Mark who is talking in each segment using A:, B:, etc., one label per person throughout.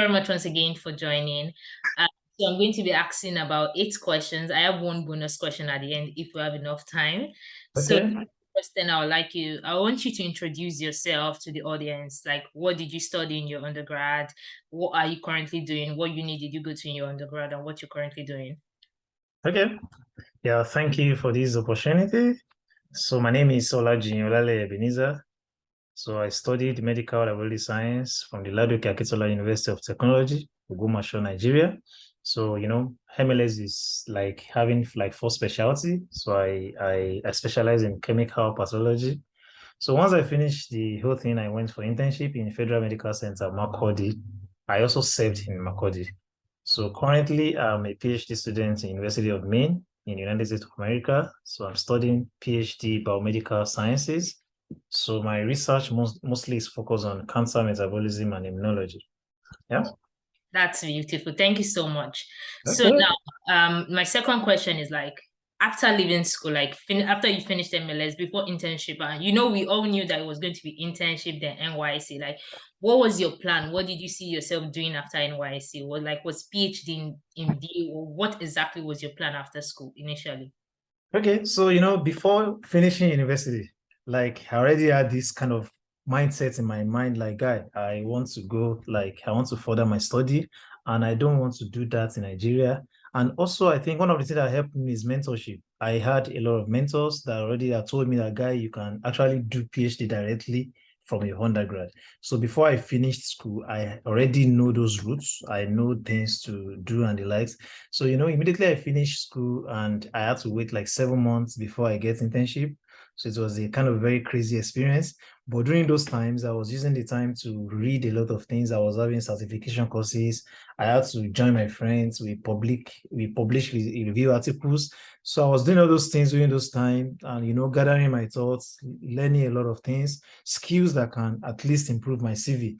A: very much once again for joining. So I'm going to be asking about 8 questions. I have one bonus question at the end if we have enough time. So
B: Okay.
A: first thing I want you to introduce yourself to the audience. Like, what did you study in your undergrad? What are you currently doing? What uni did you go to in your undergrad and what you're currently doing?
B: Okay. Yeah, thank you for this opportunity. So my name is Olajuyin Ebenezer. So I studied medical laboratory science from the Ladoke Akitola University of Technology, Ogbomoso, Nigeria. So, MLS is like having like 4 specialty. So I specialize in chemical pathology. So once I finished the whole thing, I went for internship in Federal Medical Center, Makurdi. I also served in Makurdi. So currently, I'm a PhD student in University of Maine in the United States of America. So I'm studying PhD Biomedical Sciences. So my research mostly is focused on cancer metabolism and immunology. Yeah.
A: That's beautiful. Thank you so much. So
B: Okay.
A: now, my second question is like, after leaving school, like after you finished MLS, before internship, and we all knew that it was going to be internship, then NYC. Like, what was your plan? What did you see yourself doing after NYC? Was PhD in D, or what exactly was your plan after school initially?
B: Okay. So, before finishing university, like I already had this kind of mindset in my mind, like, guy, I want to go, like, I want to further my study, and I don't want to do that in Nigeria. And also, I think one of the things that helped me is mentorship. I had a lot of mentors that already had told me that, guy, you can actually do PhD directly from your undergrad. So before I finished school, I already know those routes. I know things to do and the likes. So, immediately I finished school and I had to wait like 7 months before I get internship. So it was a kind of very crazy experience. But during those times, I was using the time to read a lot of things. I was having certification courses. I had to join my friends. We publish review articles. So I was doing all those things during those time and, gathering my thoughts, learning a lot of things, skills that can at least improve my CV.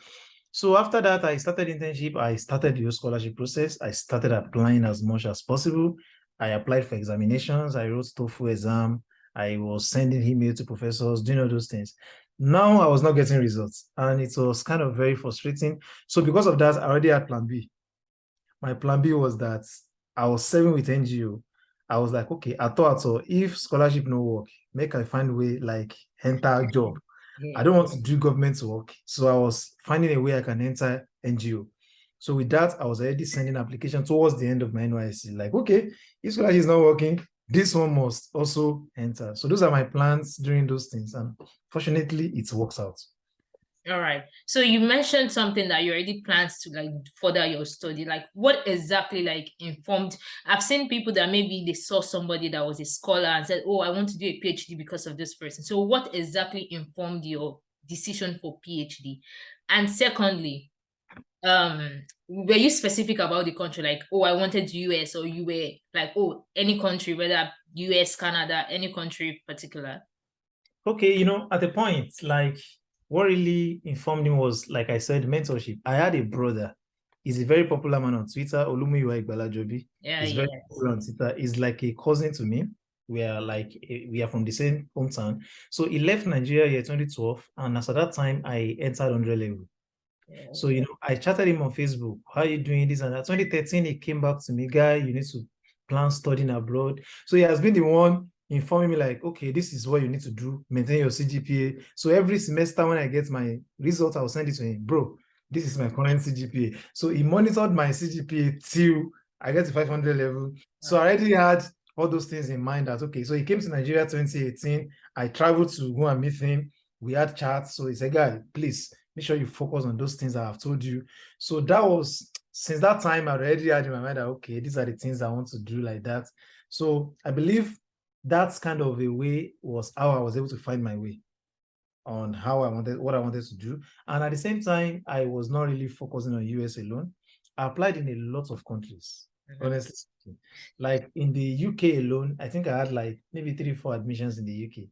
B: So after that, I started internship. I started the scholarship process. I started applying as much as possible. I applied for examinations. I wrote TOEFL exam. I was sending email to professors, doing all those things. Now I was not getting results, and it was kind of very frustrating. So because of that, I already had plan B. My plan B was that I was serving with NGO. I was like, okay, at all, if scholarship no work, make I find way like enter job. I
A: Yeah.
B: don't want to do government work. So I was finding a way I can enter NGO. So with that, I was already sending application towards the end of my NYC. Like, okay, if scholarship is not working, this one must also enter. So those are my plans during those things. And fortunately, it works out.
A: All right. So you mentioned something that you already plans to like further your study. Like what exactly like informed? I've seen people that maybe they saw somebody that was a scholar and said, "Oh, I want to do a PhD because of this person." So what exactly informed your decision for PhD? And secondly, were you specific about the country? Like, oh, I wanted US, or you were like, oh, any country, whether US, Canada, any country particular?
B: Okay, at the point, like what really informed me was, like I said, mentorship. I had a brother. He's a very popular man on Twitter, Olumuyiwa Igbalajobi.
A: Yeah,
B: He's very
A: yes.
B: popular on Twitter. He's like a cousin to me. We are from the same hometown. So he left Nigeria year 2012, and as at that time, I entered 100 level.
A: Yeah.
B: So, I chatted him on Facebook. How are you doing this and that? 2013, he came back to me, guy, you need to plan studying abroad. So he has been the one informing me like, okay, this is what you need to do, maintain your CGPA. So every semester when I get my result, I'll send it to him. Bro, this is my current CGPA. So he monitored my CGPA till I get to 500 level. So I already had all those things in mind that, okay, so he came to Nigeria 2018. I traveled to go and meet him. We had chats. So he said, guy, please, make sure you focus on those things that I've told you. So that was, since that time, I already had in my mind that, okay, these are the things I want to do like that. So I believe that's kind of a way was how I was able to find my way on what I wanted to do. And at the same time, I was not really focusing on US alone. I applied in a lot of countries,
A: Mhm.
B: honestly speaking. Like in the UK alone, I think I had like maybe 3, 4 admissions in the UK.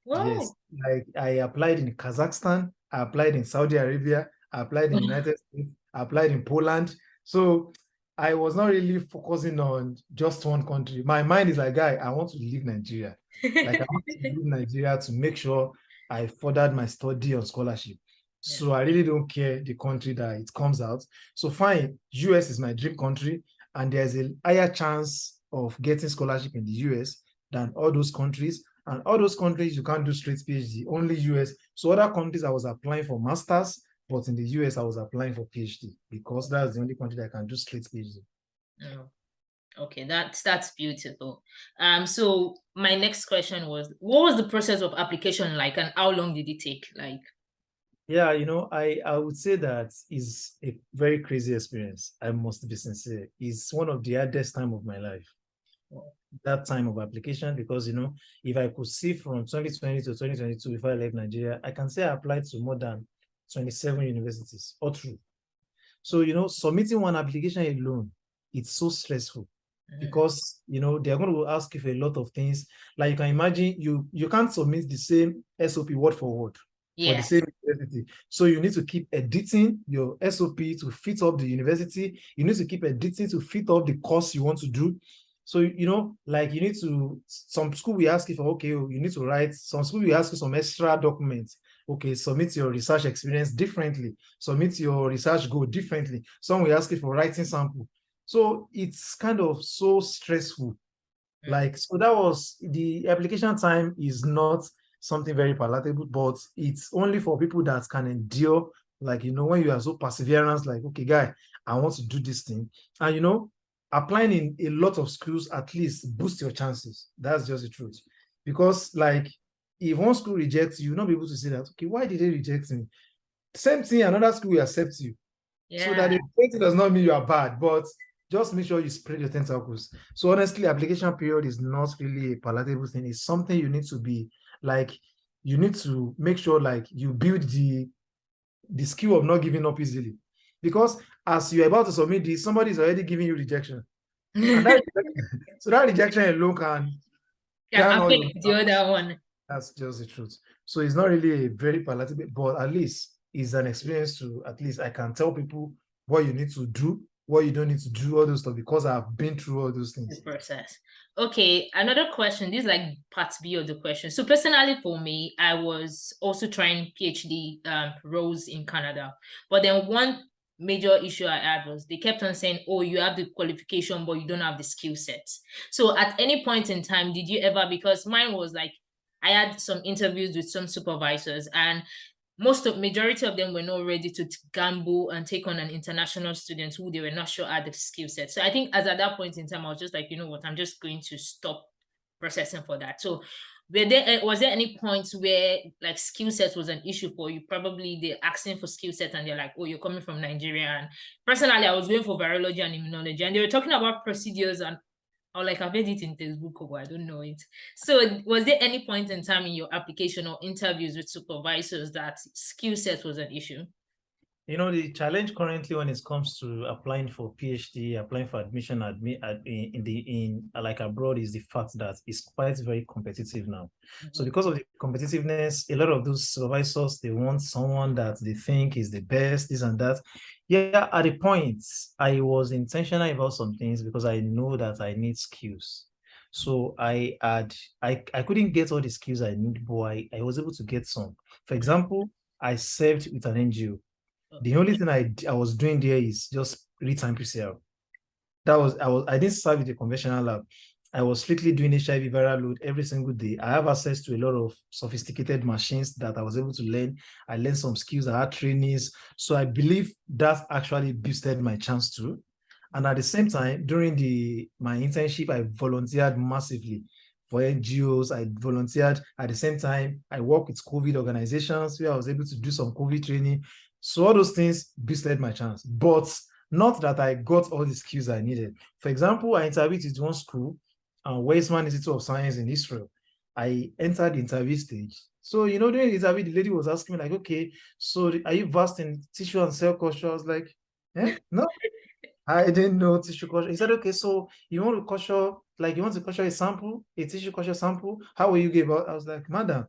B: Yes,
A: Wow.
B: like I applied in Kazakhstan, I applied in Saudi Arabia, I applied in United States, I applied in Poland. So I was not really focusing on just one country. My mind is like, guy, I want to leave Nigeria. Like I want to leave Nigeria to make sure I furthered my study on scholarship.
A: Yeah.
B: So I really don't care the country that it comes out. So fine, US is my dream country, and there's a higher chance of getting scholarship in the US than all those countries. And all those countries, you can't do straight PhD, only US. So other countries, I was applying for masters, but in the US, I was applying for PhD because that's the only country that can do straight PhD.
A: Oh, okay, that's beautiful. So my next question was, what was the process of application like, and how long did it take? Like,
B: Yeah, I would say that is a very crazy experience. I must be sincere. It's one of the hardest time of my life.
A: well,
B: That time of application, because if I could see from 2020 to 2022 before I left Nigeria, I can say I applied to more than 27 universities all through. So submitting one application alone, it's so stressful
A: mm,
B: because they're going to ask you for a lot of things. Like you can imagine, you can't submit the same SOP word for word for the
A: yeah,
B: same university. So you need to keep editing your SOP to fit up the university. You need to keep editing to fit up the course you want to do. So like you need to, some school will ask you for, okay, you need to write, some school will ask you some extra documents. Okay, submit your research experience differently, submit your research goal differently. Some will ask you for writing sample. So it's kind of so stressful.
A: mm,
B: Like, so that was the application time is not something very palatable, but it's only for people that can endure, like, when you are so perseverance, like, okay, guy, I want to do this thing. And, applying in a lot of schools at least boost your chances. That's just the truth. Because, like, if one school rejects you, you'll not be able to say that, okay, why did they reject me? Same thing, another school will accept you. So that
A: yeah.
B: the rating does not mean you are bad, but just make sure you spread your tentacles. So honestly, application period is not really a palatable thing. It's something you need to be like, you need to make sure like you build the skill of not giving up easily. Because as you're about to submit this, somebody is already giving you rejection. And that so that rejection alone can
A: Can
B: down all your
A: affect the other one.
B: that's just the truth. So it's not really a very palatable, but at least it's an experience to at least I can tell people what you need to do, what you don't need to do, all those stuff, because I've been through all those
A: The
B: things.
A: process. Okay, another question. This is like part B of the question. So personally for me, I was also trying PhD roles in Canada. But then one major issue I had was they kept on saying, oh, you have the qualification, but you don't have the skill set. So at any point in time, did you ever, because mine was like, I had some interviews with some supervisors, and majority of them were not ready to gamble and take on an international student who they were not sure had the skill set. So I think as at that point in time, I was just like, you know what, I'm just going to stop processing for that. So was there any point where like skill set was an issue for you? Probably they're asking for skill set and they're like, oh, you're coming from Nigeria. And personally, I was going for virology and immunology, and they were talking about procedures and or like I've read it in textbook, but I don't know it. So was there any point in time in your application or interviews with supervisors that skill set was an issue?
B: The challenge currently when it comes to applying for PhD, applying for admission in like abroad is the fact that it's quite very competitive now. So
A: Mhm.
B: because of the competitiveness, a lot of those supervisors, they want someone that they think is the best, this and that. Yeah, at the point, I was intentional about some things because I know that I need skills. So I couldn't get all the skills I need, but I was able to get some. For example, I served with an NGO. The only thing I was doing there is just real-time PCR. I didn't serve with a conventional lab. I was strictly doing HIV viral load every single day. I have access to a lot of sophisticated machines that I was able to learn. I learned some skills. I had trainings. So I believe that actually boosted my chance too. And at the same time, during my internship, I volunteered massively for NGOs. I volunteered at the same time. I work with COVID organizations where I was able to do some COVID training. So all those things boosted my chance. But not that I got all the skills I needed. For example, I interviewed with one school, Weizmann Institute of Science in Israel. I entered the interview stage. So, during the interview, the lady was asking me, like, okay, so are you versed in tissue and cell culture? I was like, no, I didn't know tissue culture. He said, okay, so you want to culture, like, you want to culture a sample, a tissue culture sample? How will you get about? I was like, madam,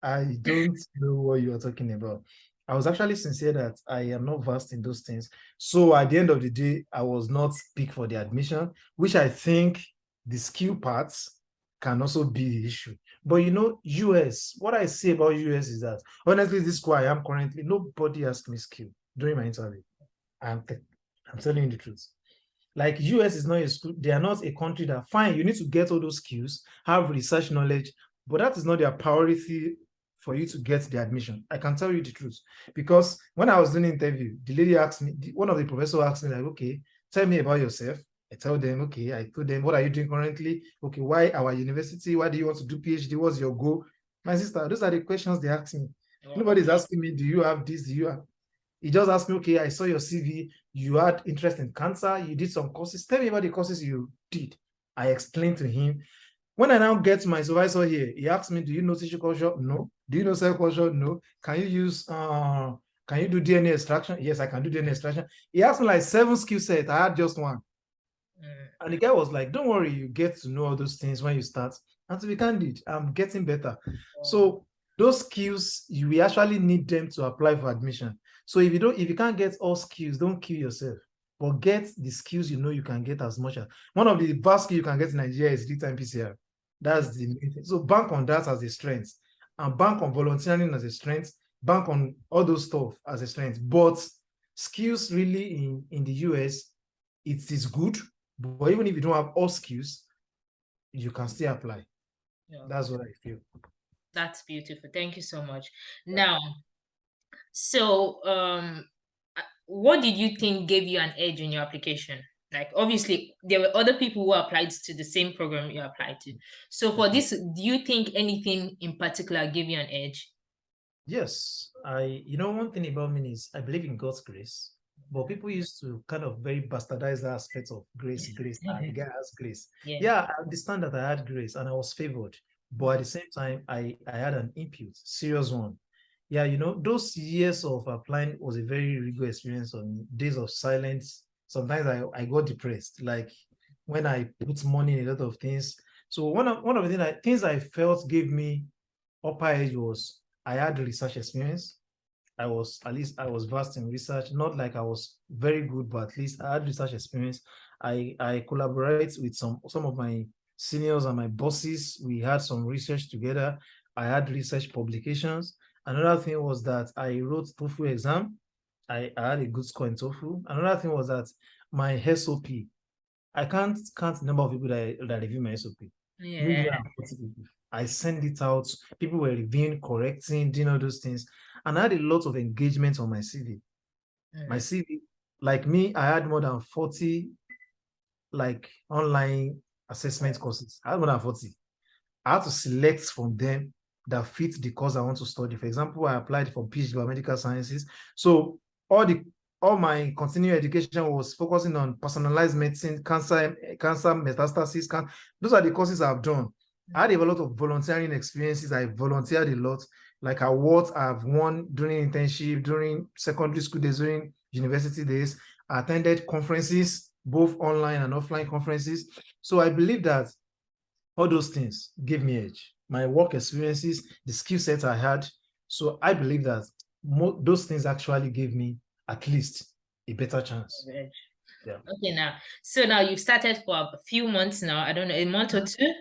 B: I don't know what you are talking about. I was actually sincere that I am not versed in those things. So at the end of the day, I was not picked for the admission, which I think the skill parts can also be the issue. But US, what I say about US is that honestly, this is where I am currently. Nobody asked me skill during my interview. I'm telling you the truth. Like US is not a school, they are not a country that fine, you need to get all those skills, have research knowledge, but that is not their priority for you to get the admission. I can tell you the truth. Because when I was doing the interview, the lady asked me, one of the professors asked me, like, okay, tell me about yourself. I tell them, okay, I told them, what are you doing currently? Okay, why our university? Why do you want to do PhD? What's your goal? My sister, those are the questions they asked me. Nobody's asking me, do you have this? Do you have? He just asked me, okay, I saw your CV. You had interest in cancer. You did some courses. Tell me about the courses you did. I explained to him. When I now get to my supervisor here, he asked me, do you know tissue culture? No. Do you know cell culture? No. Can you do DNA extraction? Yes, I can do DNA extraction. He asked me like 7 skill sets. I had just one. And the guy was like, don't worry, you get to know all those things when you start. And to be candid, I'm getting better. So those skills, we actually need them to apply for admission. So if you can't get all skills, don't kill yourself. But get the skills you can get as much as. One of the best skills you can get in Nigeria is real-time PCR. That's the main thing. So bank on that as a strength. And bank on volunteering as a strength. Bank on all those stuff as a strength. But skills really in the US, it is good. But even if you don't have all skills, you can still apply.
A: Yeah.
B: That's what I feel.
A: That's beautiful. Thank you so much. Now, so what did you think gave you an edge in your application? Like obviously there were other people who applied to the same program you applied to. So for this, do you think anything in particular gave you an edge?
B: Yes, one thing about me is I believe in God's grace, but people used to kind of very bastardize the aspect of grace. The guy has grace. Yeah, I understand that I had grace and I was favored, but at the same time, I had an input, serious one. Yeah, those years of applying was a very rigorous experience on days of silence. Sometimes I got depressed, like when I put money in a lot of things. So one of the things I felt gave me upper edge was I had research experience. I was vast in research, not like I was very good, but at least I had research experience. I collaborate with some of my seniors and my bosses. We had some research together. I had research publications. Another thing was that I wrote TOEFL exam. I had a good score in TOEFL. Another thing was that my SOP. I can't count the number of people that review my SOP. Maybe
A: Yeah.
B: 40 people. I send it out. People were reviewing, correcting, doing all those things. And I had a lot of engagement on my CV. My CV, like me, I had more than 40 like online assessment courses. I had more than 40. I had to select from them that fit the course I want to study. For example, I applied for PhD Biomedical Sciences. So all my continuing education was focusing on personalized medicine, cancer metastasis. Those are the courses I've done. I had a lot of volunteering experiences. I volunteered a lot, like awards I've won during internship, during secondary school days, during university days. I attended conferences, both online and offline conferences. So I believe that all those things gave me edge. My work experiences, the skill set I had. So I believe that those things actually gave me at least a better chance.
A: Yeah. Okay, now you've started for a few months now. I don't know, a month or two.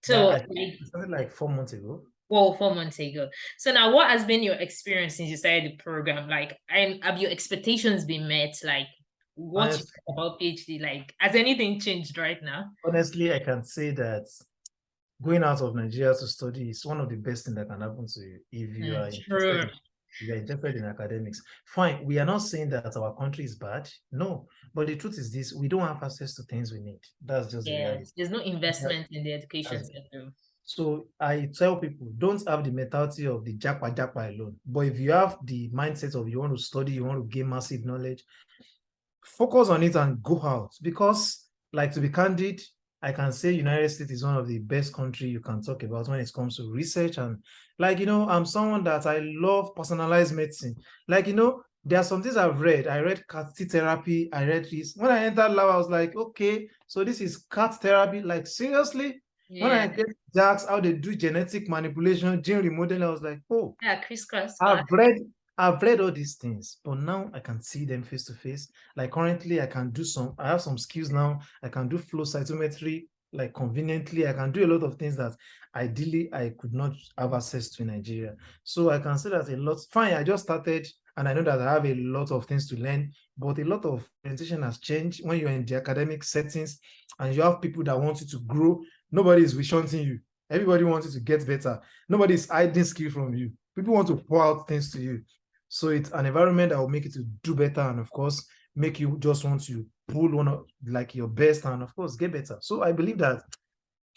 B: So I started like 4 months ago.
A: Well, 4 months ago. So now what has been your experience since you started the program? Like, have your expectations been met? Like, what you think about PhD? Like, has anything changed right now?
B: Honestly, I can say that going out of Nigeria to study is one of the best things that can happen to you if you are interested in academics. Fine, we are not saying that our country is bad. No, but the truth is this: we don't have access to things we need. That's just the reality.
A: There's no investment in the education sector.
B: So I tell people, don't have the mentality of the JAPA alone. But if you have the mindset of you want to study, you want to gain massive knowledge, focus on it and go out. Because, like, to be candid, I can say United States is one of the best country you can talk about when it comes to research. And like, I'm someone that I love personalized medicine. Like, there are some things I've read. I read CAT therapy. I read this. When I entered lab, I was like, okay, so this is CAT therapy. Like, seriously? When I get asked how they do genetic manipulation, gene remodeling, I was like, oh,
A: yeah, CRISPR.
B: I've read all these things, but now I can see them face to face. Like currently, I have some skills now. I can do flow cytometry like conveniently. I can do a lot of things that ideally I could not have access to in Nigeria. So I can say that a lot. Fine, I just started and I know that I have a lot of things to learn, but a lot of orientation has changed when you're in the academic settings and you have people that want you to grow. Nobody is wishing you. Everybody wants you to get better. Nobody is hiding skill from you. People want to pour out things to you. So it's an environment that will make you to do better and of course make you just want to pull one of like your best and of course get better. So I believe that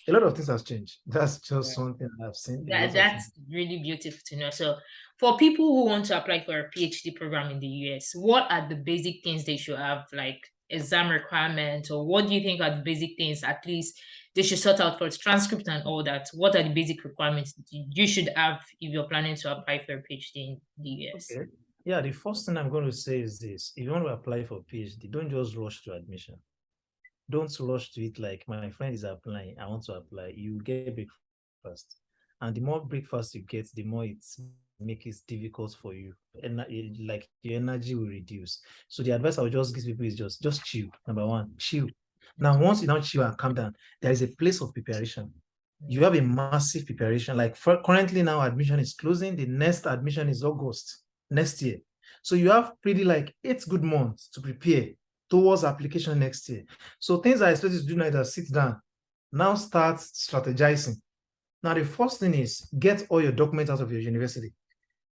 B: a lot of things has changed. That's just something I've seen a lot of things.
A: That's really beautiful to know. So, for people who want to apply for a PhD program in the US, what are the basic things they should have, like exam requirements, or what do you think are the basic things at least they should sort out for transcript and all that? What are the basic requirements that you should have if you're planning to apply for a PhD in the US?
B: Okay. Yeah, the first thing I'm going to say is this. If you want to apply for PhD, don't just rush to admission. Don't rush to it like my friend is applying, I want to apply. You get breakfast. And the more breakfast you get, the more it makes it difficult for you. And like your energy will reduce. So the advice I would just give people is just chill. Number one, chill. Now, once you don't chill and calm down, there is a place of preparation. You have a massive preparation. Like currently now, admission is closing. The next admission is August next year. So you have pretty like 8 good months to prepare towards application next year. So things I expect you to do now is sit down, now start strategizing. Now, the first thing is get all your documents out of your university,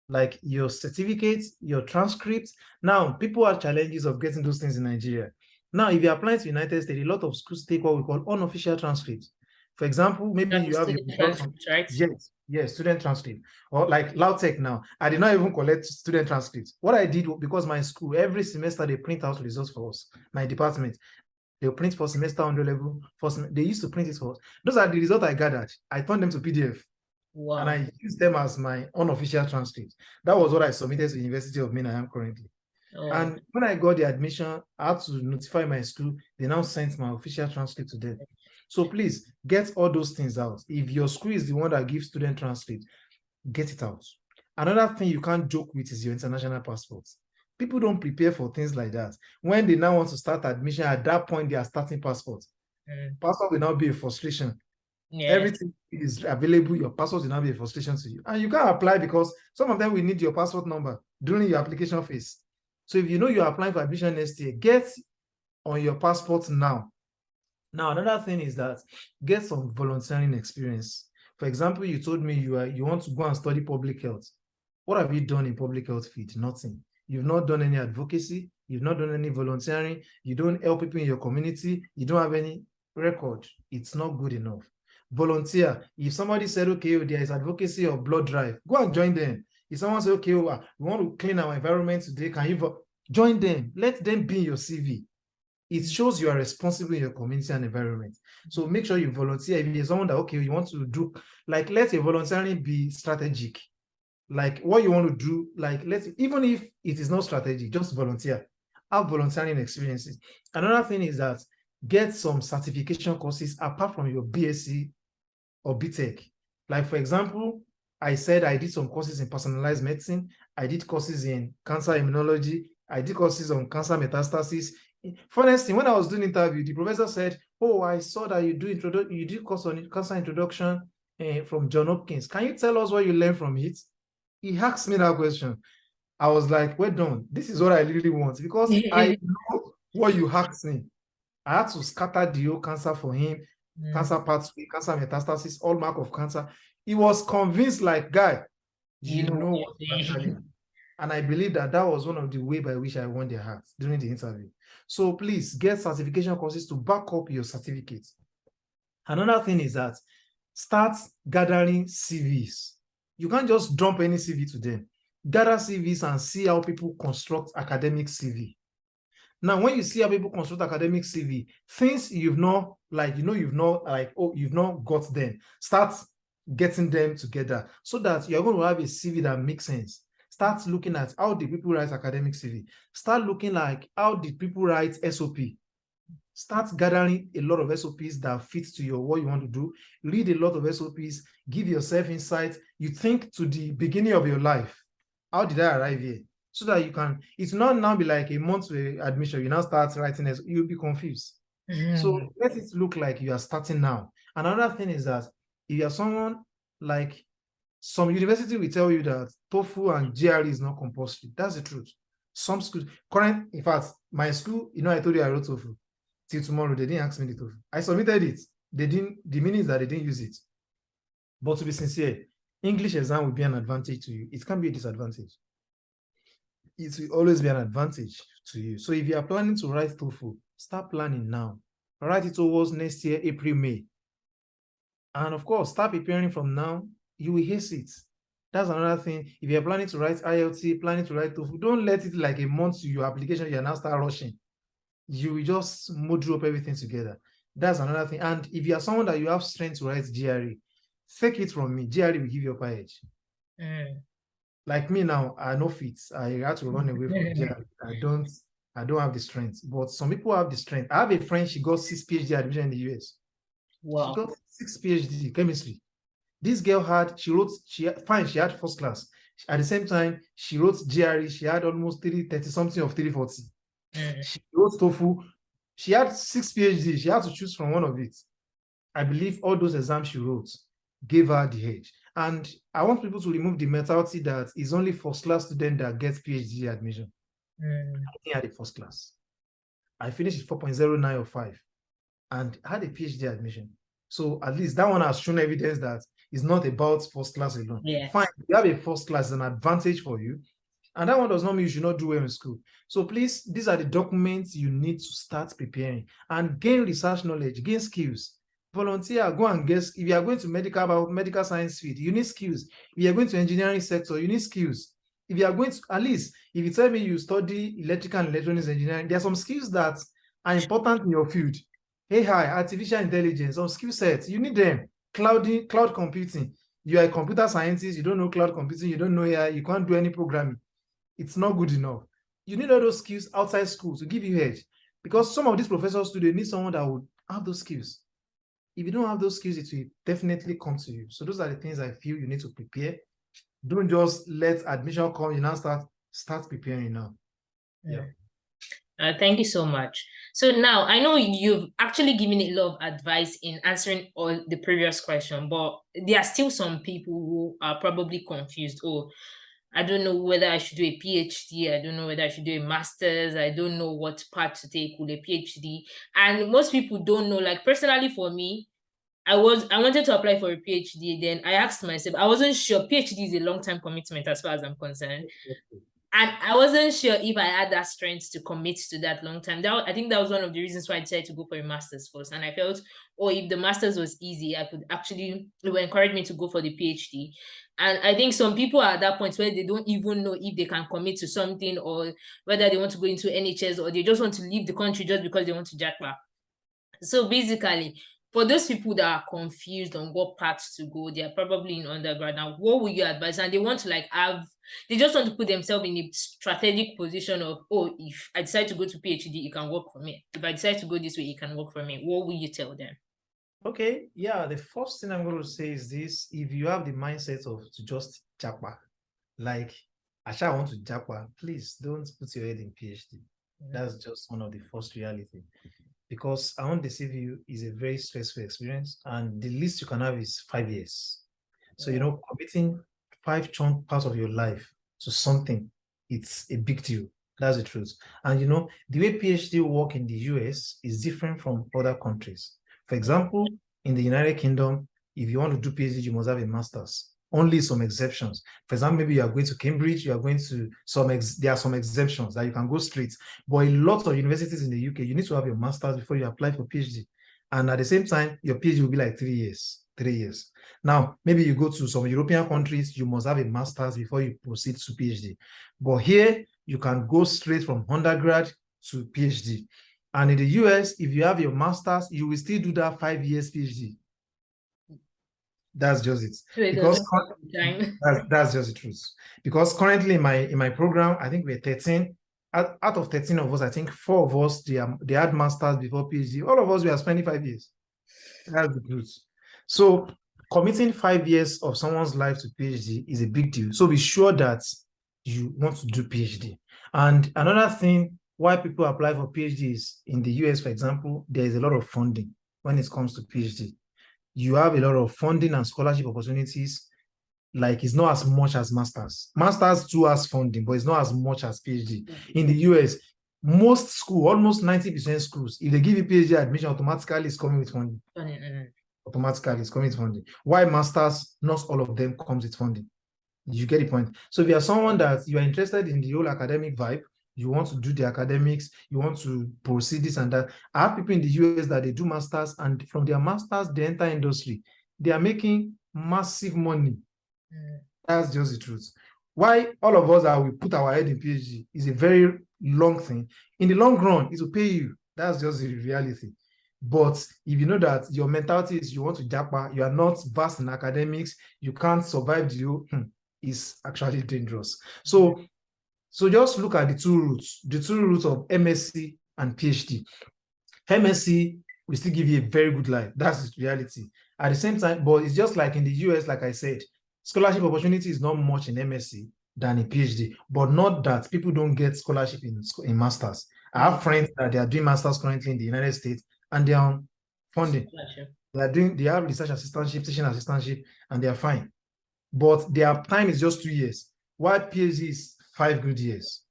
B: like your certificates, your transcripts. Now, people have challenges of getting those things in Nigeria. Now, if you're applying to United States, a lot of schools take what we call unofficial transcripts. For example, maybe
A: That's
B: you have your
A: student
B: results from,
A: transcript, right?
B: yes, student transcript. Or like LAUTECH now, I did not even collect student transcripts. What I did, because my school, every semester they print out results for us, my department. They'll print for semester 100 level. They used to print it for us. Those are the results I gathered. I turned them to PDF and
A: Wow.
B: I used them as my unofficial transcript. That was what I submitted to the University of Maine I am currently.
A: Oh,
B: And when I got the admission, I had to notify my school. They now sent my official transcript to them. So please get all those things out. If your school is the one that gives student transcript, get it out. Another thing you can't joke with is your international passport. People don't prepare for things like that. When they now want to start admission, at that point, they are starting passport. Passport will now be a frustration.
A: yeah.
B: Everything is available. Your passport will now be a frustration to you. And you can't apply because some of them will need your passport number during your application phase. So if you know you're applying for admission next year, get on your passport now. Now, another thing is that get some volunteering experience. For example, you told me you want to go and study public health. What have you done in public health field? Nothing. You've not done any advocacy. You've not done any volunteering. You don't help people in your community. You don't have any record. It's not good enough. Volunteer. If somebody said, okay, there is advocacy or blood drive, go and join them. If someone says, okay, we want to clean our environment today, can you join them? Let them be in your CV. It shows you are responsible in your community and environment. So make sure you volunteer. If you're someone that, okay, you want to do, like, let your volunteering be strategic. Like what you want to do, like even if it is not strategic, just volunteer. Have volunteering experiences. Another thing is that get some certification courses apart from your BSc or BTech. Like for example, I said I did some courses in personalized medicine. I did courses in cancer immunology. I did courses on cancer metastasis. Funniest thing, when I was doing interview, the professor said, "Oh, I saw that you did course on cancer introduction from John Hopkins. Can you tell us what you learned from it?" He asked me that question. I was like, "Well done. This is what I really want because I know what you asked me." I had to scatter the whole cancer for him, cancer pathway, cancer metastasis, all mark of cancer. He was convinced, like, guy,
A: You
B: you
A: know
B: know
A: what
B: what
A: you're
B: you're actually
A: saying.
B: doing. And I believe that was one of the way by which I won their hearts during the interview. So please get certification courses to back up your certificate. Another thing is that start gathering CVs. You can't just dump any CV to them. Gather CVs and see how people construct academic CV. Now, when you see how people construct academic CV, things you've not got them, start getting them together so that you're going to have a CV that makes sense. Start looking at how did people write academic CV. Start looking like how did people write SOP. Start gathering a lot of SOPs that fit to your what you want to do. Read a lot of SOPs. Give yourself insight. You think to the beginning of your life. How did I arrive here? So that you can, it's not now be like a month to admission. You now start writing as you'll be confused. So let it look like you are starting now. Another thing is that if you are someone like some university will tell you that TOEFL and GRE is not compulsory. That's the truth. Some schools, in fact, my school, I told you I wrote TOEFL. Till tomorrow, they didn't ask me the TOEFL. I submitted it. They didn't, the meaning is that they didn't use it. But to be sincere, English exam will be an advantage to you. It can be a disadvantage. It will always be an advantage to you. So if you are planning to write TOEFL, start planning now. Write it towards next year, April, May. And of course, start preparing from now. You will ace it. That's another thing. If you're planning to write IELTS, planning to write TOEFL, don't let it like a month to your application, you now start rushing. You will just module up everything together. That's another thing. And if you are someone that you have strength to write GRE, take it from me. GRE will give you upper edge. Like me now, I know fit. I had to run away from GRE. I don't have the strength. But some people have the strength. I have a friend, she got 6 PhD admission in the US. Wow. She got 6 PhD chemistry. This girl she had first class. At the same time, she wrote GRE. She had almost 30 something of 340. She wrote TOEFL. She had 6 PhD. She had to choose from one of it. I believe all those exams she wrote gave her the edge. And I want people to remove the mentality that it's only first class student that gets PhD admission. I had a first class. I finished with 4.09 or 5 and had a PhD admission. So at least that one has shown evidence that it's not about first class alone.
A: Yes.
B: Fine, you have a first class, an advantage for you. And that one does not mean you should not do well in school. So please, these are the documents you need to start preparing and gain research knowledge, gain skills. Volunteer, go and get, if you are going to medical science field, you need skills. If you are going to engineering sector, you need skills. If you are going to, at least, if you tell me you study electrical and electronics engineering, there are some skills that are important in your field. AI, artificial intelligence, some skill sets, you need them. Cloud computing. You are a computer scientist, you don't know cloud computing, you don't know AI, you can't do any programming. It's not good enough. You need all those skills outside school to give you edge. Because some of these professors today need someone that would have those skills. If you don't have those skills, it will definitely come to you. So those are the things I feel you need to prepare. Don't just let admission come, you now start preparing now. Yeah.
A: Thank you so much. So now I know you've actually given a lot of advice in answering all the previous question, but there are still some people who are probably confused. Oh, I don't know whether I should do a PhD. I don't know whether I should do a master's. I don't know what path to take with a PhD. And most people don't know. Like personally for me, I wanted to apply for a PhD. Then I asked myself, I wasn't sure. PhD is a long-term commitment as far as I'm concerned. And I wasn't sure if I had that strength to commit to that long time. I think that was one of the reasons why I decided to go for a master's first. And I felt, oh, if the master's was easy, I could actually, it would encourage me to go for the PhD. And I think some people are at that point where they don't even know if they can commit to something or whether they want to go into NHS or they just want to leave the country just because they want to JAPA. So basically, for those people that are confused on what path to go, they are probably in undergrad now. What would you advise? And they want to they just want to put themselves in a strategic position of, oh, if I decide to go to PhD, it can work for me. If I decide to go this way, it can work for me. What will you tell them?
B: Okay, yeah, the first thing I'm going to say is this: if you have the mindset of to just JAPA, like I want to JAPA, please don't put your head in PhD. That's just one of the first reality. Because I won't deceive you, is a very stressful experience, and the least you can have is 5 years. So committing 5 chunk parts of your life to something, it's a big deal. That's the truth. And the way PhD work in the US is different from other countries. For example, in the United Kingdom, if you want to do PhD, you must have a master's. Only some exceptions. For example, maybe you are going to Cambridge, you are going to there are some exemptions that you can go straight. But a lot of universities in the UK, you need to have your master's before you apply for PhD. And at the same time, your PhD will be like 3 years. 3 years. Now, maybe you go to some European countries, you must have a master's before you proceed to PhD. But here, you can go straight from undergrad to PhD. And in the US, if you have your master's, you will still do that 5 years PhD. That's just it. Because that's just the truth. Because currently in my program, I think we're 13. Out of 13 of us, I think 4 of us they had masters before PhD. All of us we are spending 5 years. That's the truth. So committing 5 years of someone's life to PhD is a big deal. So be sure that you want to do PhD. And another thing why people apply for PhDs in the US, for example, there is a lot of funding when it comes to PhD. You have a lot of funding and scholarship opportunities. Like it's not as much as masters. Masters too has funding, but it's not as much as PhD. In the US, most school, almost 90% schools, if they give you PhD admission, automatically it's coming with funding. Automatically it's coming with funding. Why masters? Not all of them comes with funding. You get the point. So if you are someone that you are interested in the whole academic vibe, you want to do the academics, you want to proceed this and that. I have people in the US that they do masters, and from their masters, they enter industry. They are making massive money. That's just the truth. Why all of us that we put our head in PhD is a very long thing. In the long run, it will pay you. That's just the reality. But if you know that your mentality is you want to JAPA, you are not vast in academics, you can't survive is actually dangerous. So just look at the two routes of MSc and PhD. MSc will still give you a very good life. That's the reality. At the same time, but it's just like in the US, like I said, scholarship opportunity is not much in MSc than in PhD, but not that people don't get scholarship in masters. I have friends that they are doing masters currently in the United States and they are on funding. They have research assistantship, teaching assistantship, and they are fine. But their time is just 2 years, while PhD is 5 good years.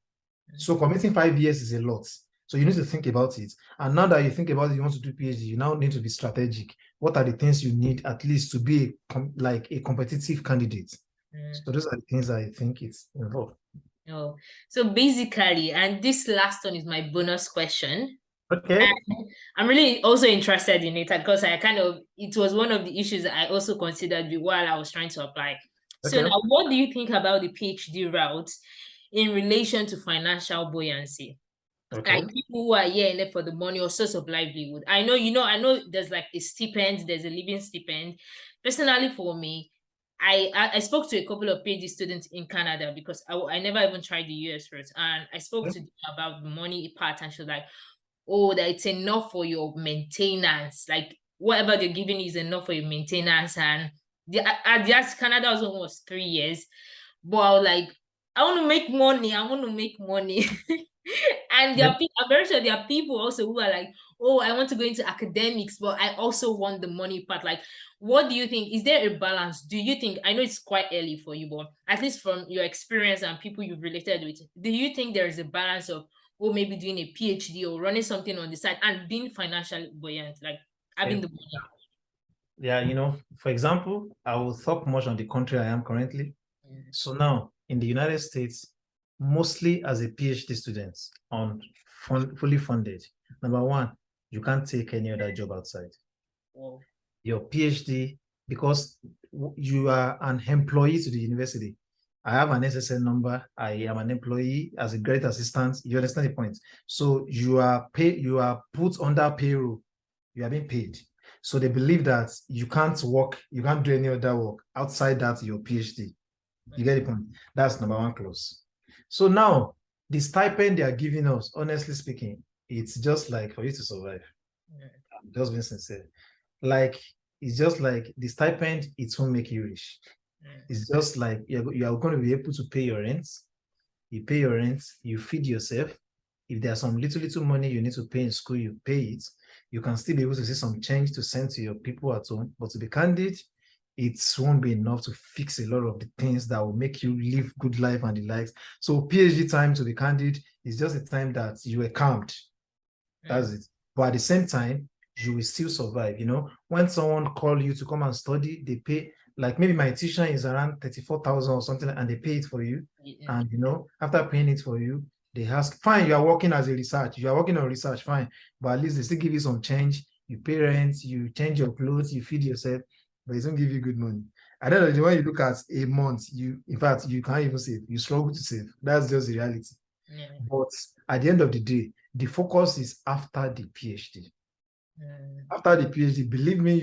B: So committing 5 years is a lot. So you need to think about it. And now that you think about it, you want to do PhD, you now need to be strategic. What are the things you need at least to be like a competitive candidate? So those are the things I think it's involved.
A: Oh, so basically, and this last one is my bonus question.
B: Okay.
A: And I'm really also interested in it because it was one of the issues that I also considered while I was trying to apply. So
B: Okay.
A: now, what do you think about the PhD route in relation to financial buoyancy?
B: Okay.
A: Like people who are here in it for the money or source of livelihood. I know there's like a stipend, there's a living stipend. Personally, for me, I spoke to a couple of PhD students in Canada because I never even tried the US route, and I spoke to them about the money part, and she was like, "Oh, that it's enough for your maintenance. Like whatever they're giving is enough for your maintenance." And Canada was almost 3 years, but I was like, I want to make money. I want to make money. And there are people, I'm very sure there are people also who are like, oh, I want to go into academics, but I also want the money part. Like, what do you think? Is there a balance? Do you think, I know it's quite early for you, but at least from your experience and people you've related with, do you think there is a balance of, or maybe doing a PhD or running something on the side and being financially buoyant, like having the money?
B: Yeah, for example, I will talk much on the country I am currently. So now in the United States, mostly as a PhD student on fully funded, number one, you can't take any other job outside.
A: Wow.
B: Your PhD, because you are an employee to the university. I have an SSN number. I am an employee as a grade assistant. You understand the point? So you are put under payroll. You are being paid. So they believe that you can't work, you can't do any other work outside that your PhD. You get the point? That's number one clause. So now the stipend they are giving us, honestly speaking, it's just like for you to survive. I'm just being sincere. Like it's just like the stipend, it won't make you rich. It's just like you are going to be able to pay your rent. You pay your rent, you feed yourself. If there's some little money you need to pay in school, you pay it. You can still be able to see some change to send to your people at home. But to be candid, it won't be enough to fix a lot of the things that will make you live good life and the likes. So PhD time, to be candid, is just a time that you are calmed. That's it. But at the same time, you will still survive. When someone call you to come and study, they pay, like maybe my tuition is around 34,000 or something, and they pay it for you. And after paying it for you, they ask, fine, you are working as a research, you are working on research, fine, but at least they still give you some change. You pay rent, you change your clothes, you feed yourself, but it don't give you good money. I don't know, when you look at a month, in fact, you can't even save. You struggle to save. That's just the reality. But at the end of the day, the focus is after the PhD. After the PhD, believe me,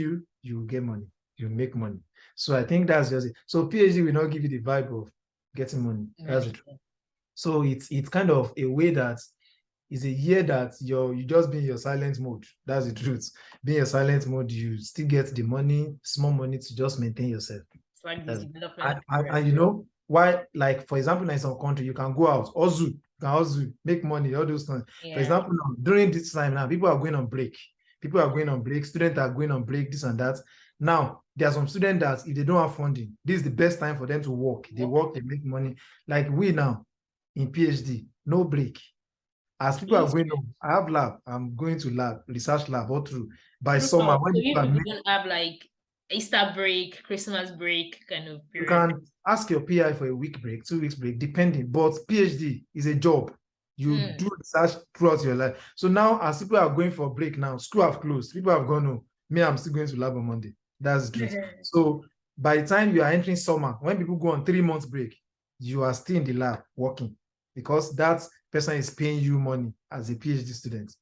B: you will get money. You make money. So I think that's just it. So PhD will not give you the vibe of getting money. That's the truth. So it's kind of a way that is a year that you just be in your silent mode. That's the truth. Being in your silent mode, you still get the money, small money to just maintain yourself.
A: It's like
B: and why, like for example, in some country, you can go out, Ozu, can also make money, all those things. For
A: Yeah.
B: example, now, during this time now, people are going on break. People are going on break. Students are going on break, this and that. Now, there are some students that if they don't have funding, this is the best time for them to work. They work, they make money. Like we now in PhD, no break. As people are going on, I have lab. I'm going to lab, research lab all through. By summer,
A: Throughout.
B: when
A: So
B: people are
A: you don't have like Easter break, Christmas break kind of
B: you
A: period.
B: can ask your PI for a week break, 2 weeks break, depending. But PhD is a job. You do research throughout your life. So now, as people are going for break now, school have closed. People have gone home. Me, I'm still going to lab on Monday. That's the truth. So by the time you are entering summer, when people go on 3 months break, you are still in the lab working because that person is paying you money as a PhD student.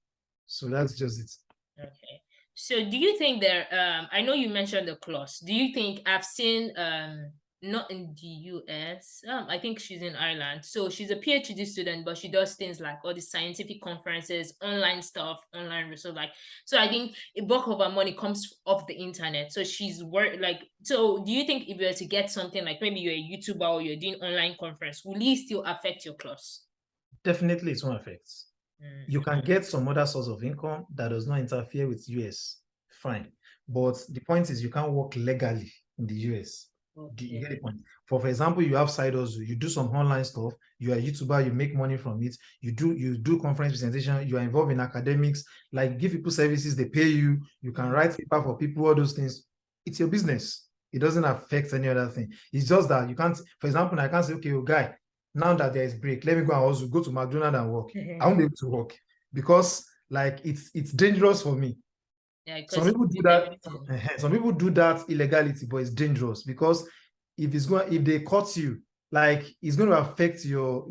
B: So that's just it.
A: Okay. So do you think there I know you mentioned the clause. Do you think I've seen not in the US, I think she's in Ireland. So she's a PhD student, but she does things like all the scientific conferences, online stuff, online research. Like, so I think a bulk of her money comes off the internet. So she's so do you think if you were to get something like maybe you're a YouTuber or you're doing online conference, will it still affect your class?
B: Definitely, it won't affect. You can get some other source of income that does not interfere with US, fine. But the point is you can't work legally in the US. You get the point? For example, you have side hustle, you do some online stuff, you are a YouTuber, you make money from it, you do conference presentation, you are involved in academics, like give people services, they pay you, you can write paper for people, all those things. It's your business. It doesn't affect any other thing. It's just that you can't, for example, I can't say, okay, guy, now that there is break, let me go and also go to McDonald's and work. I won't be able to work because like it's dangerous for me.
A: Yeah,
B: Some
A: because
B: people do that. Some people do that illegality, but it's dangerous because if they caught you, like it's going to affect your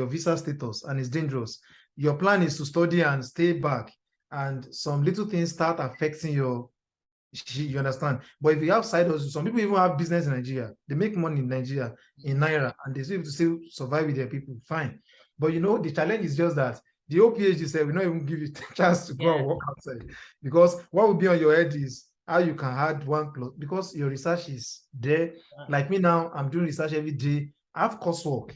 B: visa status and it's dangerous. Your plan is to study and stay back, and some little things start affecting you understand? But if you have side hustles, some people even have business in Nigeria. They make money in Nigeria in Naira and they still have to still survive with their people. Fine. But the challenge is just that the whole PhD said we not even give you a chance to go and work outside. Because what will be on your head is how you can add one plus because your research is there. Like me now, I'm doing research every day. I have coursework.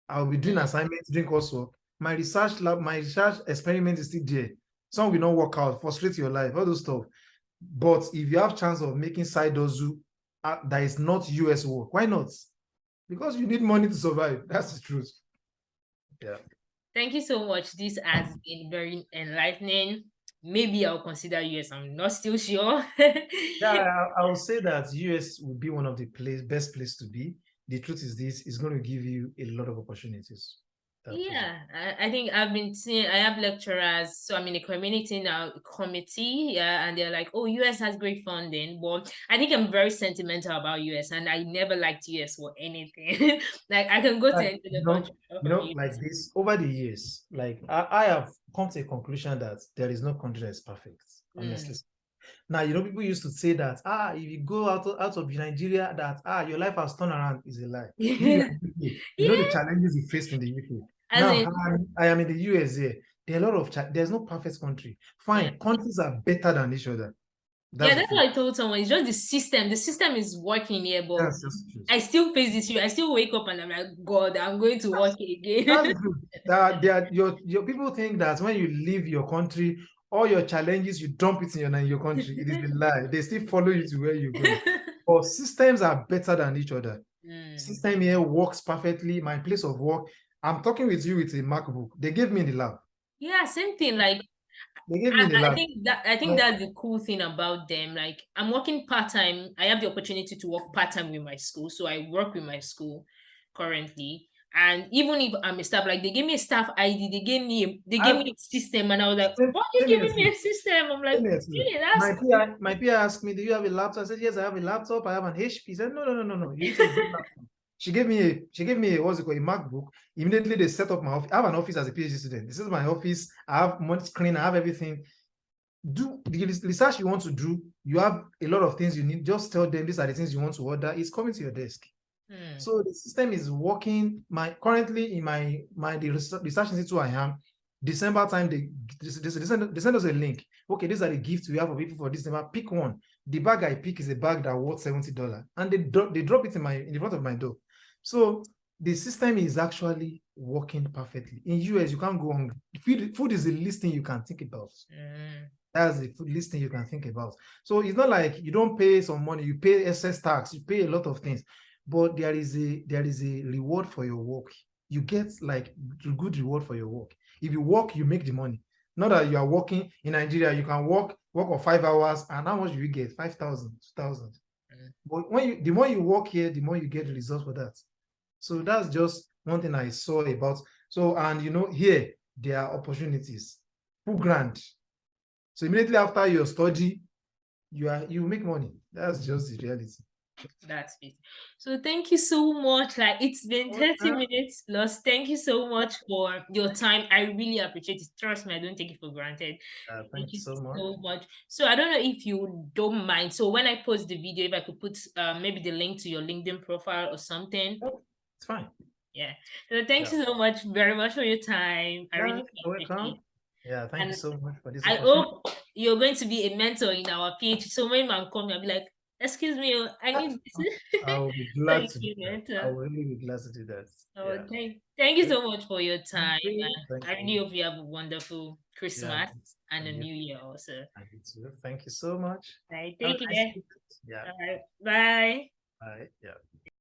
B: I'll be doing assignments, doing coursework. My research lab, my research experiment is still there. Some will not work out, frustrate your life, all those stuff. But if you have chance of making side hustle that is not US work, why not? Because you need money to survive. That's the truth. Yeah.
A: Thank you so much. This has been very enlightening. Maybe I'll consider US. I'm not still sure.
B: Yeah, I will say that US would be one of the best place to be. The truth is this is going to give you a lot of opportunities.
A: Yeah, I think I've been seeing, I have lecturers, so I'm in a community now, committee, yeah, and they're like, oh, US has great funding. But I think I'm very sentimental about US and I never liked US for anything. Like I can go to
B: Like,
A: any other country from
B: like
A: US.
B: this over the years, like I have come to a conclusion that there is no country that is perfect, honestly. Now, people used to say that, if you go out of Nigeria, that, your life has turned around is a lie. You are in the UK. You know the
A: Yeah,
B: challenges you faced in the UK.
A: as
B: Now,
A: in,
B: I am in the USA. There are a lot of, there's no perfect country.
A: yeah.
B: Fine, countries are better than each other.
A: Yeah,
B: That's the
A: that's
B: truth.
A: what I told someone. It's just the system. The system is working here, but
B: That's just the truth.
A: I still face this issue. I still wake up and I'm like, God, I'm going to work
B: That's
A: again.
B: the truth. Your people think that when you leave your country, all your challenges, you dump it in your country. It is a lie. They still follow you to where you're going. But systems are better than each other. System here works perfectly. My place of work, I'm talking with you with a MacBook. They gave me in the lab.
A: Yeah, same thing. Like
B: They gave me in the lab.
A: I think that's the cool thing about them. Like I'm working part-time. I have the opportunity to work part-time with my school. So I work with my school currently. And even if I'm a staff, like they gave me a staff ID, they gave me a system, and I was like, why are you
B: Same here
A: giving me
B: too.
A: a system? I'm like,
B: Same here too.
A: really, that's cool.
B: My PI asked me, "Do you have a laptop?" I said, "Yes, I have a laptop. I have an HP." Said, "No, no, no, no, no. You need a good laptop." She gave me what's it called, a MacBook. Immediately they set up my office. I have an office as a PhD student. This is my office. I have one screen. I have everything. Do the research you want to do. You have a lot of things you need. Just tell them these are the things you want to order. It's coming to your desk. So the system is working. Currently in the research institute I am, December time they send us a link. Okay, these are the gifts we have for people for December. Pick one. The bag I pick is a bag that worth $70, and they drop it in the front of my door. So the system is actually working perfectly. In US, you can't go hungry. Food is the least thing you can think about. That's the least thing you can think about. So it's not like you don't pay some money, you pay excess tax, you pay a lot of things, but there is a reward for your work. You get like good reward for your work. If you work, you make the money. Not that you are working in Nigeria, you can work for 5 hours, and how much do you get? 5,000, 2,000. But the more you work here, the more you get the results for that. So that's just one thing I saw about. So, and here there are opportunities. Full grant. So immediately after your study, you make money. That's just the reality.
A: That's it. So thank you so much. Like it's been 30 minutes plus. Thank you so much for your time. I really appreciate it. Trust me, I don't take it for granted. Thank
B: Thank you
A: you
B: so much.
A: so much. So I don't know if you don't mind. So when I post the video, if I could put maybe the link to your LinkedIn profile or something.
B: Oh, it's fine.
A: Yeah. So thank
B: Yeah.
A: you so much very much for your time. I
B: Yeah,
A: really
B: you're
A: appreciate
B: welcome.
A: it.
B: Yeah, thank you
A: And
B: so much for this
A: I
B: opportunity.
A: hope you're going to be a mentor in our PhD. So when man come, I'll be like, excuse me, oh, I need this.
B: I will be
A: So
B: glad
A: you
B: to do
A: can
B: that. I
A: mentor.
B: will really be glad to do that.
A: Oh,
B: Yeah.
A: thank you so much for your
B: Thank
A: time.
B: you. Thank
A: I really
B: you.
A: hope you have a wonderful
B: Yeah,
A: Christmas and a
B: and you,
A: new year also.
B: and you too. Thank you so much.
A: All right,
B: Have a
A: take
B: nice
A: care.
B: evening. Yeah.
A: All right, bye.
B: Bye. Yeah.